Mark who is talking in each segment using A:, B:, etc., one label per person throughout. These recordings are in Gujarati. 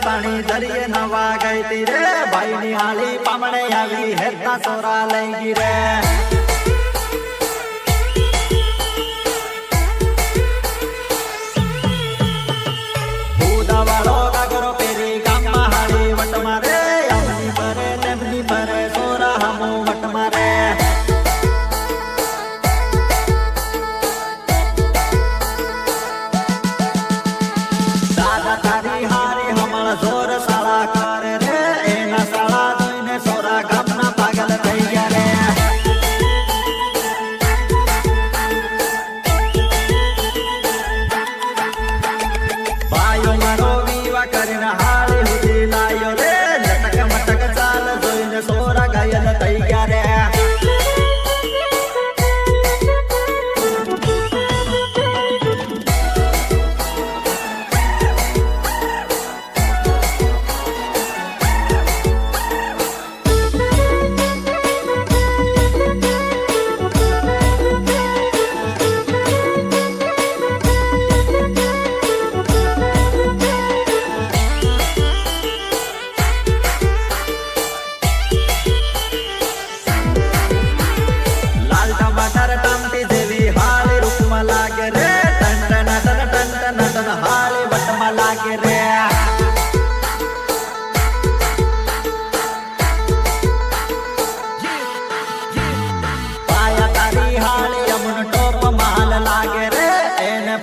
A: પાણી દરિયે નવા ગઈ તી રે ભાઈ ની હાળી પામણે આવી હેતા સોરા લઈ ગઈ રે વાળો કાગરો પેરી ગામમાં હાળી વટ મારે આમની પરે તેમની પરે સોરા હમો વટ મારે દાદા તારી હારી હમળ જોર સાળા કરે રે એના સાળા જોઈને સોરા ગામના પાગલ થઈ ગયા રે ભાઈઓ મારો કરીને હાળી હુધી લાયો રે લટક મટક ચાલ જોઈને સોરા ઘાયલ થઈ ગયા રે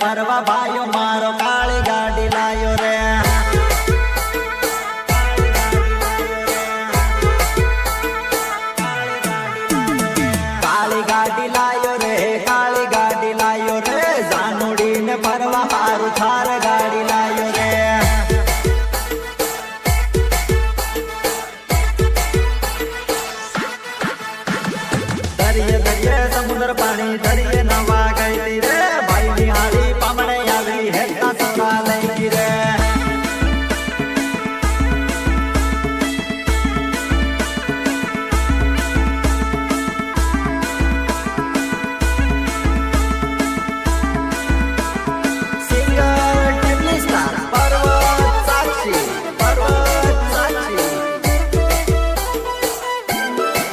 A: પરવા ભાઈઓ મારો કાળી ગાડી લાયો રે કાળી ગાડી લાયો રે કાળી ગાડી લાયો રે જાનુડી ને પરવા હારું થાર ગાડી લાયો રે દરિયે દરિયે